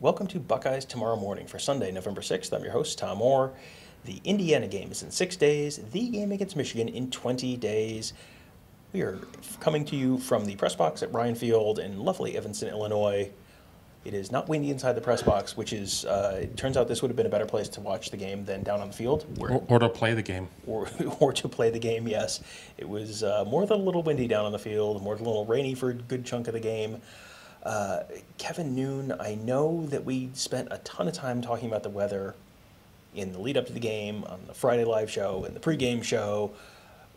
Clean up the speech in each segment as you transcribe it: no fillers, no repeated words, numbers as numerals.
Welcome to Buckeyes Tomorrow Morning for Sunday, November 6th. I'm your host, Tom Orr. The Indiana game is in 6 days, the game against Michigan in 20 days. We are coming to you from the press box at Ryan Field in lovely Evanston, Illinois. It is not windy inside the press box, which is, it turns out this would have been a better place to watch the game than down on the field. Or to play the game. Or to play the game, yes. It was more than a little windy down on the field, more than a little rainy for a good chunk of the game. Kevin Noon, I know that we spent a ton of time talking about the weather in the lead up to the game, on the Friday live show, and the pregame show.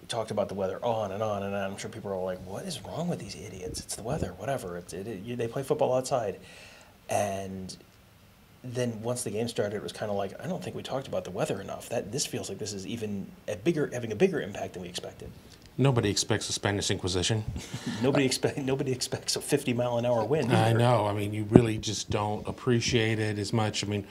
We talked about the weather on and on and on. I'm sure people are all like, what is wrong with these idiots? It's the weather, whatever. They play football outside. And then once the game started, it was kind of like, I don't think we talked about the weather enough. This feels like this is even having a bigger impact than we expected. Nobody expects a Spanish Inquisition. Nobody expects a 50-mile-an-hour wind either. I know. I mean, you really just don't appreciate it as much. I mean,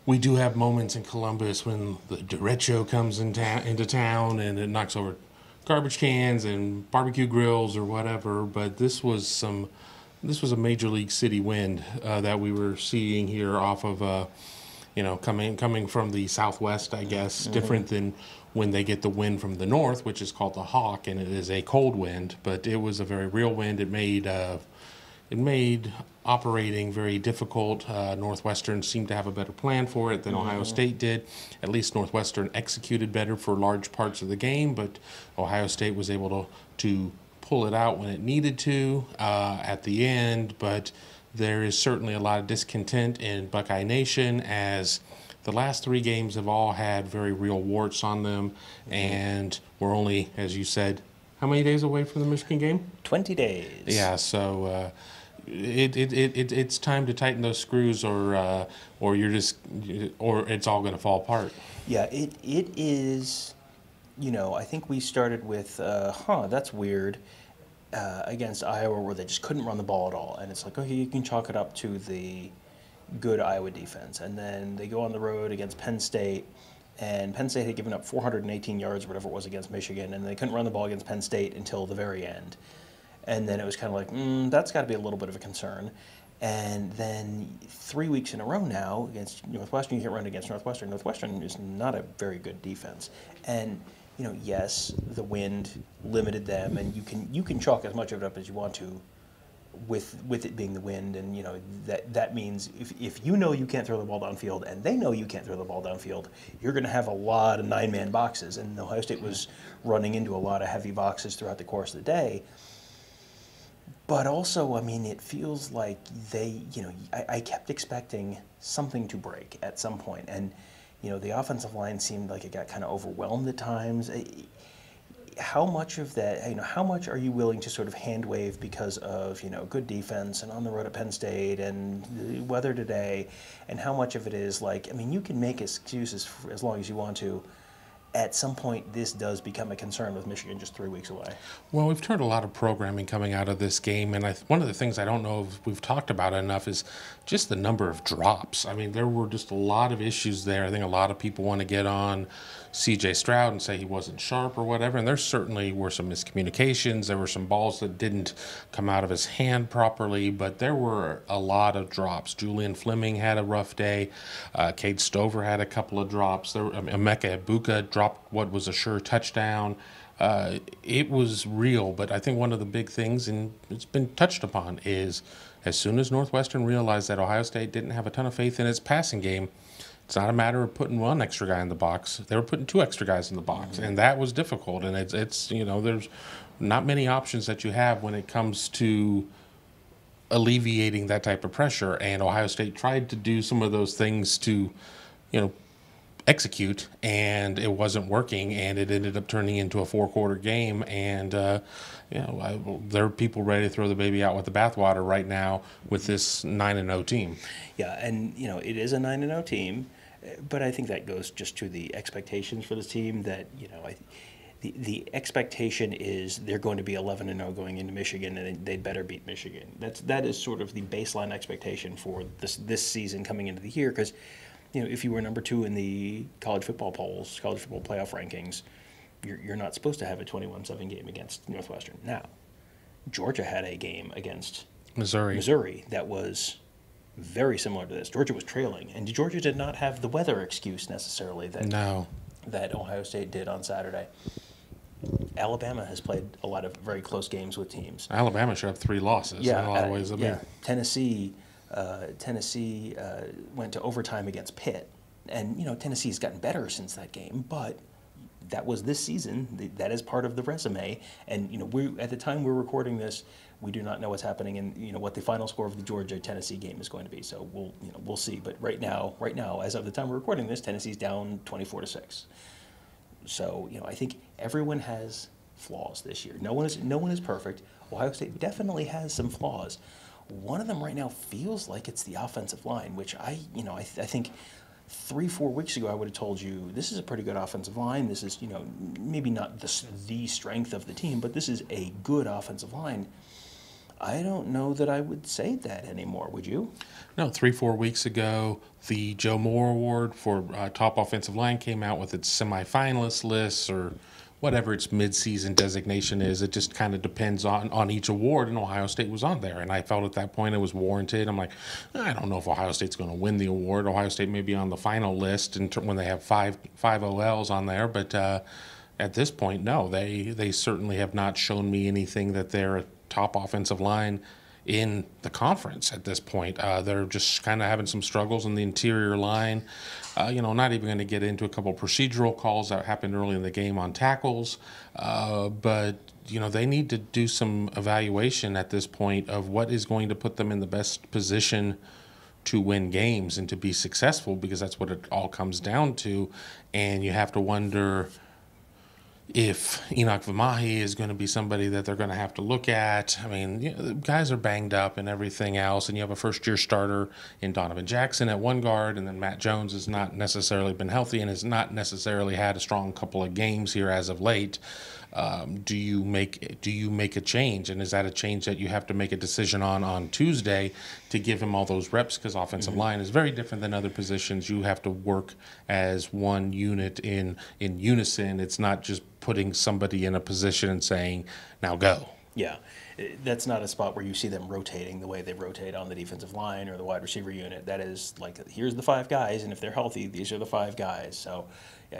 we do have moments in Columbus when the derecho comes into town and it knocks over garbage cans and barbecue grills or whatever. But this was a major league city wind that we were seeing here off of, coming from the southwest, I guess, different than when they get the wind from the north, which is called the hawk, and it is a cold wind. But it was a very real wind. It made operating very difficult. Northwestern seemed to have a better plan for it than Ohio State did. At least Northwestern executed better for large parts of the game, but Ohio State was able to pull it out when it needed to at the end. But there is certainly a lot of discontent in Buckeye Nation as the last three games have all had very real warts on them, and we're only, as you said, how many days away from the Michigan game? 20 days. Yeah, so it's time to tighten those screws, or it's all going to fall apart. Yeah, it is. I think we started with, that's weird, against Iowa, where they just couldn't run the ball at all, and it's like, okay, you can chalk it up to the good Iowa defense. And then they go on the road against Penn State, and Penn State had given up 418 yards or whatever it was against Michigan, and they couldn't run the ball against Penn State until the very end. And then it was kind of like, that's got to be a little bit of a concern. And then 3 weeks in a row now against Northwestern, you can't run against Northwestern. Northwestern is not a very good defense. And, yes, the wind limited them, and you can chalk as much of it up as you want to with it being the wind, and that means if you can't throw the ball downfield and they know you can't throw the ball downfield, you're going to have a lot of 9-man boxes, and Ohio State was running into a lot of heavy boxes throughout the course of the day. But also, I mean, it feels like I kept expecting something to break at some point, and the offensive line seemed like it got kind of overwhelmed at times. How much of that, how much are you willing to sort of hand wave because of, good defense and on the road at Penn State and the weather today, and how much of it is like, I mean, you can make excuses for as long as you want to. At some point, this does become a concern with Michigan just 3 weeks away. Well, we've heard a lot of programming coming out of this game, and one of the things I don't know if we've talked about enough is just the number of drops. I mean, there were just a lot of issues there. I think a lot of people want to get on C.J. Stroud and say he wasn't sharp or whatever, and there certainly were some miscommunications. There were some balls that didn't come out of his hand properly, but there were a lot of drops. Julian Fleming had a rough day. Cade Stover had a couple of drops. Emeka Egbuka dropped what was a sure touchdown. It was real, but I think one of the big things, and it's been touched upon, is as soon as Northwestern realized that Ohio State didn't have a ton of faith in its passing game, it's not a matter of putting one extra guy in the box. They were putting two extra guys in the box, and that was difficult. And it's there's not many options that you have when it comes to alleviating that type of pressure. And Ohio State tried to do some of those things to, execute, and it wasn't working, and it ended up turning into a 4-quarter game. And there are people ready to throw the baby out with the bathwater right now with this 9-0 team. Yeah, and it is a 9-0 team, but I think that goes just to the expectations for this team. That the expectation is they're going to be 11-0 going into Michigan, and they'd better beat Michigan. That is sort of the baseline expectation for this season coming into the year, because if you were number 2 in the college football polls, college football playoff rankings, you're not supposed to have a 21-7 game against Northwestern. Now, Georgia had a game against Missouri that was very similar to this. Georgia was trailing, and Georgia did not have the weather excuse necessarily No. that Ohio State did on Saturday. Alabama has played a lot of very close games with teams. Alabama should have 3 losses in a lot of ways. Tennessee went to overtime against Pitt, and Tennessee's gotten better since that game, but that was this season. That is part of the resume, and we at the time we're recording this, we do not know what's happening and what the final score of the Georgia-Tennessee game is going to be. So we'll see. But right now, as of the time we're recording this, Tennessee's down 24-6. So I think everyone has flaws this year. No one is perfect. Ohio State definitely has some flaws. One of them right now feels like it's the offensive line, which I think 3-4 weeks ago I would have told you this is a pretty good offensive line. This is maybe not the strength of the team, but this is a good offensive line. I don't know that I would say that anymore. Would you? No, 3-4 weeks ago, the Joe Moore Award for top offensive line came out with its semifinalist lists or whatever its midseason designation is. It just kind of depends on each award, and Ohio State was on there. And I felt at that point it was warranted. I'm like, I don't know if Ohio State's going to win the award. Ohio State may be on the final list when they have five OLs on there, but at this point, no, they certainly have not shown me anything that they're a top offensive line in the conference at this point. They're just kind of having some struggles in the interior line. Not even going to get into a couple procedural calls that happened early in the game on tackles. But they need to do some evaluation at this point of what is going to put them in the best position to win games and to be successful, because that's what it all comes down to. And you have to wonder if Enoch Vamahi is going to be somebody that they're going to have to look at. I mean, the guys are banged up and everything else, and you have a first-year starter in Donovan Jackson at one guard, and then Matt Jones has not necessarily been healthy and has not necessarily had a strong couple of games here as of late. Do you make a change, and is that a change that you have to make a decision on Tuesday to give him all those reps? Because offensive line is very different than other positions. You have to work as one unit in unison. It's not just putting somebody in a position and saying, now go. Yeah, that's not a spot where you see them rotating the way they rotate on the defensive line or the wide receiver unit. That is like, here's the 5 guys, and if they're healthy, these are the 5 guys. So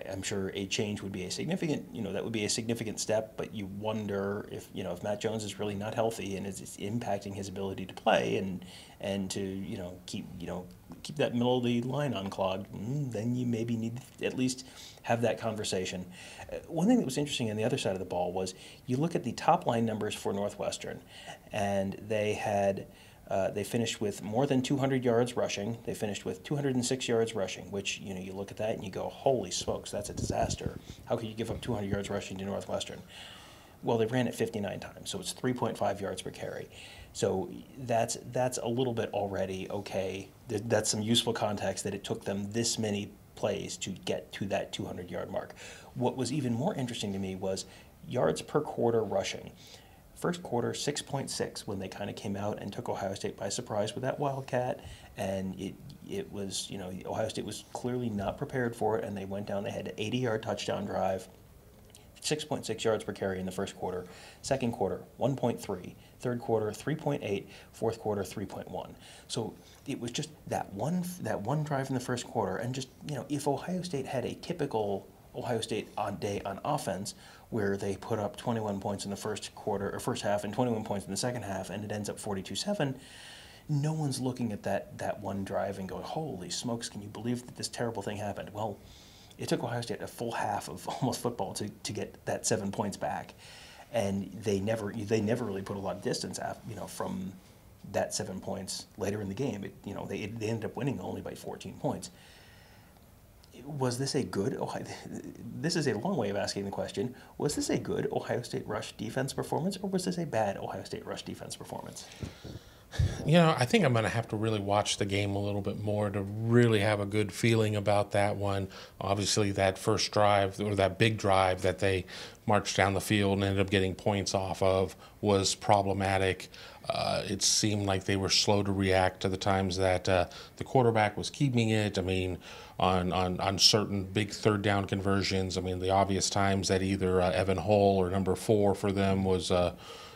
I'm sure a change would be a significant, that would be a significant step, but you wonder if Matt Jones is really not healthy and it's impacting his ability to play and to, keep that middle of the line unclogged, then you maybe need to at least have that conversation. One thing that was interesting on the other side of the ball was you look at the top line numbers for Northwestern, and they finished with more than 200 yards rushing. They finished with 206 yards rushing, which, you look at that and you go, holy smokes, that's a disaster. How could you give up 200 yards rushing to Northwestern? Well, they ran it 59 times, so it's 3.5 yards per carry. So that's a little bit already okay. That's some useful context that it took them this many plays to get to that 200-yard mark. What was even more interesting to me was yards per quarter rushing. First quarter, 6.6, when they kind of came out and took Ohio State by surprise with that Wildcat, and it was, Ohio State was clearly not prepared for it, and they went down, they had an 80-yard touchdown drive, 6.6 yards per carry in the first quarter. Second quarter, 1.3. Third quarter, 3.8. Fourth quarter, 3.1. So it was just that one drive in the first quarter, and just, if Ohio State had a typical Ohio State day on offense, where they put up 21 points in the first quarter or first half and 21 points in the second half, and it ends up 42-7, no one's looking at that one drive and going, holy smokes, can you believe that this terrible thing happened? Well, it took Ohio State a full half of almost football to get that 7 points back, and they never really put a lot of distance from that 7 points later in the game. They ended up winning only by 14 points. Was this a good Ohio? This is a long way of asking the question. Was this a good Ohio State rush defense performance, or was this a bad Ohio State rush defense performance? I think I'm going to have to really watch the game a little bit more to really have a good feeling about that one. Obviously, that first drive, or that big drive that they marched down the field and ended up getting points off of, was problematic. It seemed like they were slow to react to the times that the quarterback was keeping it. I mean, on certain big third down conversions, I mean, the obvious times that either Evan Hull or number 4 for them was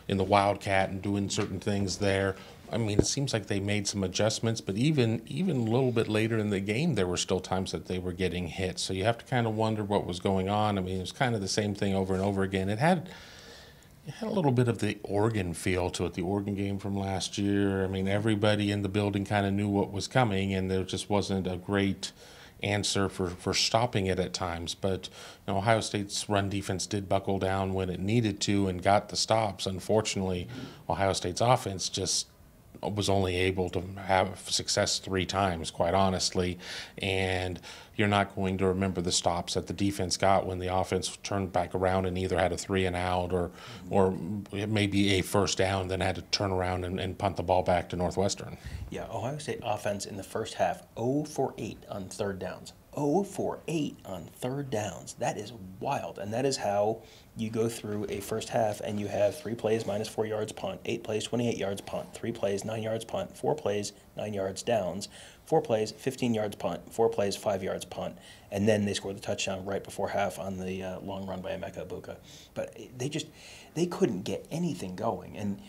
in the Wildcat and doing certain things there I mean, it seems like they made some adjustments, but even a little bit later in the game, there were still times that they were getting hit. So you have to kind of wonder what was going on. I mean, it was kind of the same thing over and over again. It had a little bit of the Oregon feel to it, the Oregon game from last year. I mean, everybody in the building kind of knew what was coming, and there just wasn't a great answer for stopping it at times. But Ohio State's run defense did buckle down when it needed to and got the stops. Unfortunately, Ohio State's offense just was only able to have success 3 times, quite honestly, and you're not going to remember the stops that the defense got when the offense turned back around and either had a 3 and out or maybe a first down, then had to turn around and punt the ball back to Northwestern. Yeah, Ohio State offense in the first half, 0 for 8 on third downs. 0 for 8 on third downs. That is wild, and that is how you go through a first half and you have 3 plays minus 4 yards punt, 8 plays 28 yards punt, 3 plays 9 yards punt, 4 plays 9 yards downs, 4 plays 15 yards punt, 4 plays 5 yards punt, and then they score the touchdown right before half on the long run by Emeka Egbuka. But they couldn't get anything going. And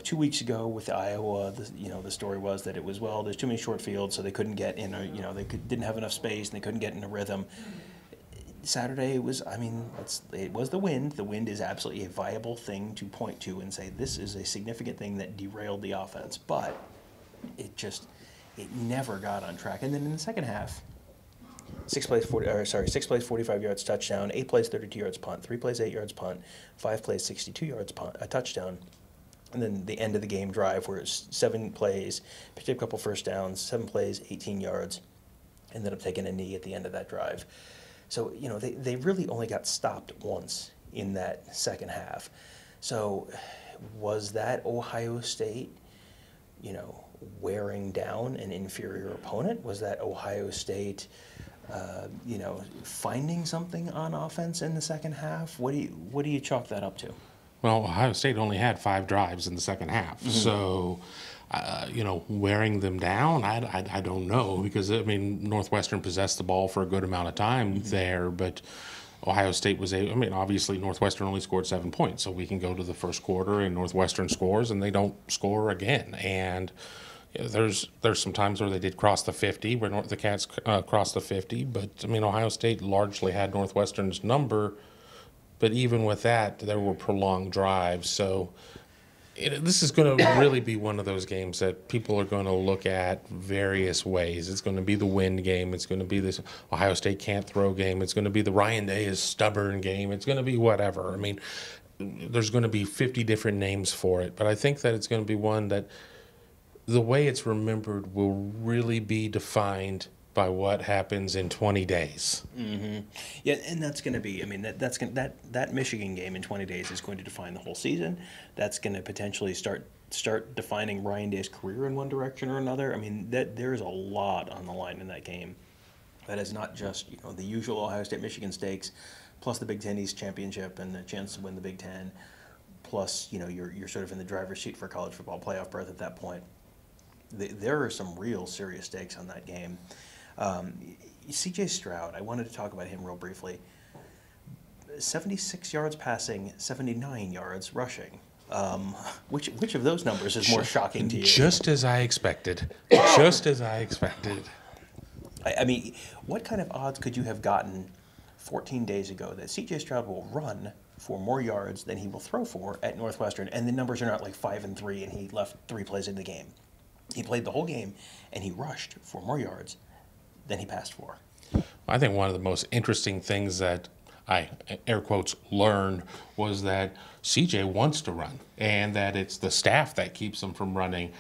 2 weeks ago with Iowa, the story was that it was, well, there's too many short fields, so they couldn't get in. Didn't have enough space and they couldn't get in a rhythm. Saturday it was the wind. The wind is absolutely a viable thing to point to and say this is a significant thing that derailed the offense, but it never got on track. And then in the second half, 6 plays 45 yards touchdown, 8 plays 32 yards punt, 3 plays 8 yards punt, 5 plays 62 yards punt, a touchdown. And then the end of the game drive where it's 7 plays, picked up a couple first downs, 7 plays, 18 yards, ended up taking a knee at the end of that drive. So, they really only got stopped once in that second half. So was that Ohio State, wearing down an inferior opponent? Was that Ohio State, finding something on offense in the second half? What do you chalk that up to? Well, Ohio State only had 5 drives in the second half. Mm-hmm. So, wearing them down, I don't know, because, Northwestern possessed the ball for a good amount of time mm-hmm. there, but Ohio State was obviously Northwestern only scored 7 points, so we can go to the first quarter and Northwestern scores and they don't score again. And there's some times where they did cross the 50, where the Cats crossed the 50, but, Ohio State largely had Northwestern's number, but even with that, there were prolonged drives, so this is going to really be one of those games that people are going to look at various ways. It's going to be the wind game. It's going to be this Ohio State can't throw game. It's going to be the Ryan Day is stubborn game. It's going to be whatever. There's going to be 50 different names for it. But I think that it's going to be one that the way it's remembered will really be defined by what happens in 20 days. Mm-hmm. Yeah, and that's going to be, that Michigan game in 20 days is going to define the whole season. That's going to potentially start defining Ryan Day's career in one direction or another. There's a lot on the line in that game. That is not just, the usual Ohio State-Michigan stakes, plus the Big Ten East Championship and the chance to win the Big Ten, plus, you're sort of in the driver's seat for a college football playoff berth at that point. There are some real serious stakes on that game. C.J. Stroud, I wanted to talk about him real briefly. 76 yards passing, 79 yards rushing. Which of those numbers is more shocking to you? Just as I expected. Just as I expected. What kind of odds could you have gotten 14 days ago that C.J. Stroud will run for more yards than he will throw for at Northwestern, and the numbers are not like 5 and 3 and he left 3 plays in the game. He played the whole game and he rushed for more yards than he passed for. I think one of the most interesting things that I, air quotes, learned was that CJ wants to run and that it's the staff that keeps him from running.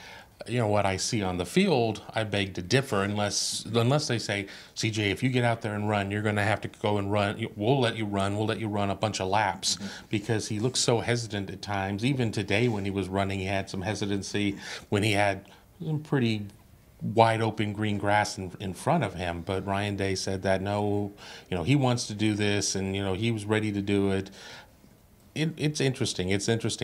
What I see on the field, I beg to differ unless they say, CJ, if you get out there and run, you're going to have to go and run. We'll let you run a bunch of laps mm-hmm. because he looks so hesitant at times. Even today when he was running, he had some hesitancy when he had some pretty wide open green grass in front of him, but Ryan Day said that no, he wants to do this, and he was ready to do it. It's interesting.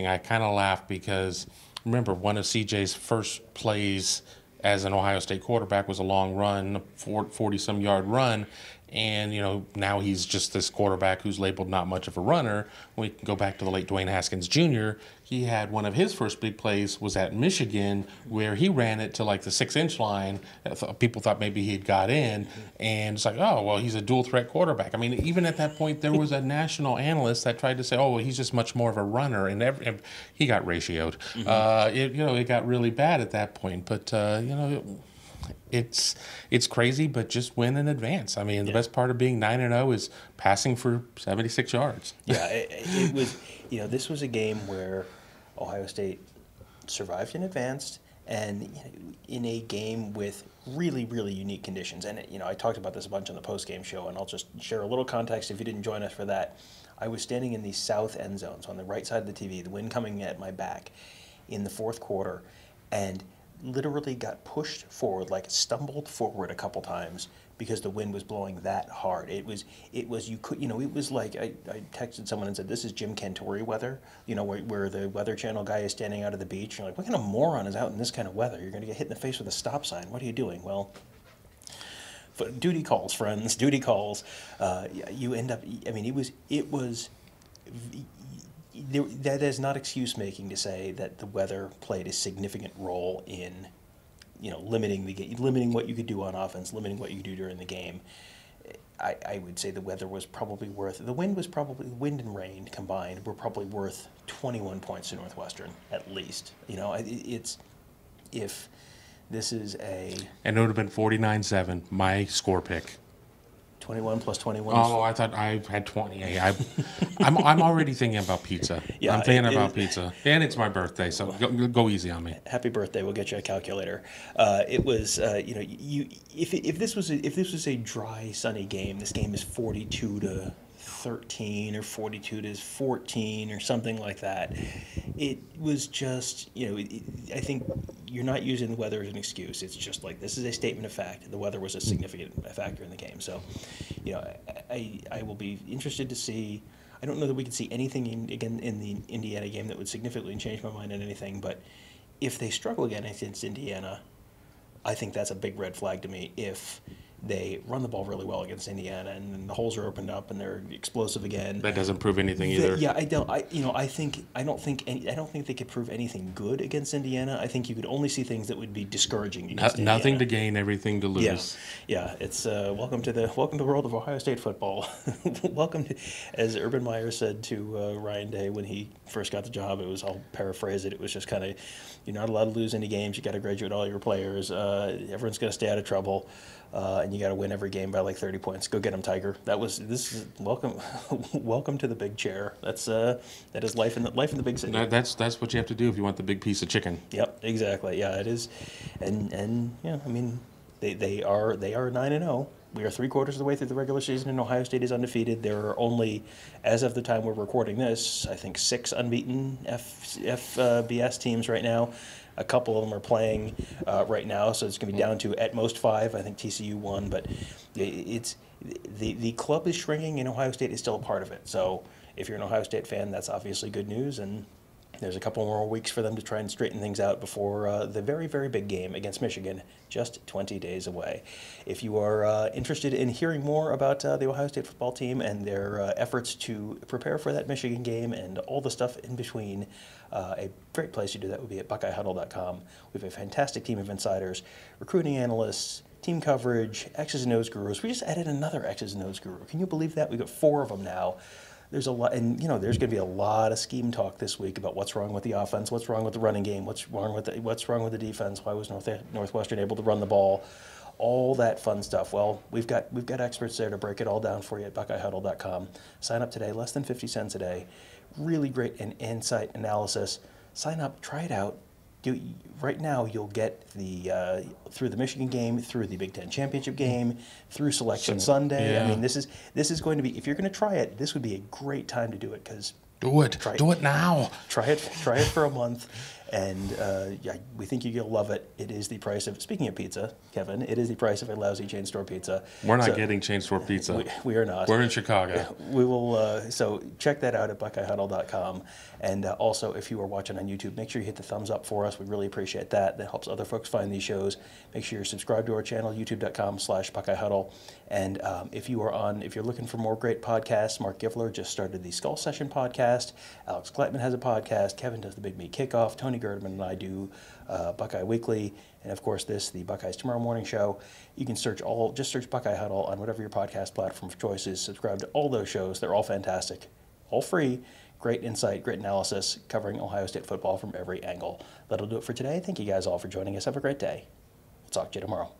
I kind of laugh because remember one of CJ's first plays as an Ohio State quarterback was a long run, 40-some yard run, And, now he's just this quarterback who's labeled not much of a runner. We can go back to the late Dwayne Haskins Jr. He had one of his first big plays was at Michigan, where he ran it to like the 6-inch line. People thought maybe he'd got in, and it's like, oh, well, he's a dual threat quarterback. I mean, even at that point, there was a national analyst that tried to say, oh, well, he's just much more of a runner, and he got ratioed. It got really bad at that point, but it's crazy, but just win in advance. I mean, the best part of being 9-0 is passing for 76 yards. Yeah, it was. This was a game where Ohio State survived and advanced, and in a game with really, really unique conditions. And I talked about this a bunch on the post-game show, and I'll just share a little context if you didn't join us for that. I was standing in the south end zone, so on the right side of the TV, the wind coming at my back in the fourth quarter, and literally got pushed forward, like stumbled forward a couple times because the wind was blowing that hard. It was it was like I texted someone and said, this is Jim Cantori weather, where the Weather Channel guy is standing out at the beach. You're like, what kind of moron is out in this kind of weather? You're going to get hit in the face with a stop sign. What are you doing? Well, duty calls, friends, duty calls. You end up, that is not excuse making to say that the weather played a significant role in, limiting the game, limiting what you could do on offense, limiting what you could do during the game. I would say the weather was probably worth, the wind and rain combined were probably worth 21 points to Northwestern at least. If this is and it would have been 49-7, my score pick. 21 plus 21. Oh, I thought I had 20. I'm already thinking about pizza. Yeah, I'm thinking about pizza, and it's my birthday, so go easy on me. Happy birthday! We'll get you a calculator. It was, if this was a dry, sunny game, this game is 42-13 or 42-14 or something like that. It was just, I think you're not using the weather as an excuse. It's just like, this is a statement of fact. The weather was a significant factor in the game. So, I will be interested to see. I don't know that we can see anything in the Indiana game that would significantly change my mind on anything, but if they struggle again against Indiana, I think that's a big red flag to me. If they run the ball really well against Indiana, and then the holes are opened up, and they're explosive again. That doesn't prove anything either. Yeah, I don't think they could prove anything good against Indiana. I think you could only see things that would be discouraging against Indiana. Nothing to gain, everything to lose. Yeah. It's welcome to the world of Ohio State football. Welcome to, as Urban Meyer said to Ryan Day when he first got the job. I'll paraphrase it. It was just kind of, you're not allowed to lose any games. You got to graduate all your players. Everyone's going to stay out of trouble. And you got to win every game by like 30 points. Go get them, Tiger. This is welcome to the big chair. That is life in the big city. That's what you have to do if you want the big piece of chicken. Yep, exactly. Yeah, it is, and yeah, I mean, they are 9-0. We are 3/4 of the way through the regular season, and Ohio State is undefeated. There are only, as of the time we're recording this, I think 6 unbeaten FBS teams right now. A couple of them are playing right now, so it's going to be down to at most 5. I think TCU won, but it's the club is shrinking, and Ohio State is still a part of it. So if you're an Ohio State fan, that's obviously good news, and there's a couple more weeks for them to try and straighten things out before the very, very big game against Michigan, just 20 days away. If you are interested in hearing more about the Ohio State football team and their efforts to prepare for that Michigan game and all the stuff in between, a great place to do that would be at BuckeyeHuddle.com. We have a fantastic team of insiders, recruiting analysts, team coverage, X's and O's gurus. We just added another X's and O's guru. Can you believe that? We've got 4 of them now. There's a lot, and there's going to be a lot of scheme talk this week about what's wrong with the offense, what's wrong with the running game, what's wrong with the defense, why was Northwestern able to run the ball, all that fun stuff. Well, we've got experts there to break it all down for you at BuckeyeHuddle.com. Sign up today, less than 50 cents a day. Really great and insight analysis. Sign up, try it out. Right now, you'll get the through the Michigan game, through the Big Ten championship game, through Selection Sunday. Yeah. I mean, this is going to be, if you're going to try it, this would be a great time to do it, because do it now. Try it for a month, And yeah, we think you'll love it. It is the price of, speaking of pizza, Kevin, it is the price of a lousy chain store pizza. We're not getting chain store pizza. We are not. We're in Chicago. We will, so check that out at BuckeyeHuddle.com. And also, if you are watching on YouTube, make sure you hit the thumbs up for us. We really appreciate that. That helps other folks find these shows. Make sure you're subscribed to our channel, youtube.com/BuckeyeHuddle. And if you're looking for more great podcasts, Mark Givler just started the Skull Session podcast. Alex Gleitman has a podcast. Kevin does the Big Meat Kickoff. Tony Girdman and I do Buckeye Weekly. And of course, the Buckeyes Tomorrow Morning Show. You can search Buckeye Huddle on whatever your podcast platform of choice is. Subscribe to all those shows. They're all fantastic, all free. Great insight, great analysis, covering Ohio State football from every angle. That'll do it for today. Thank you guys all for joining us. Have a great day. We'll talk to you tomorrow.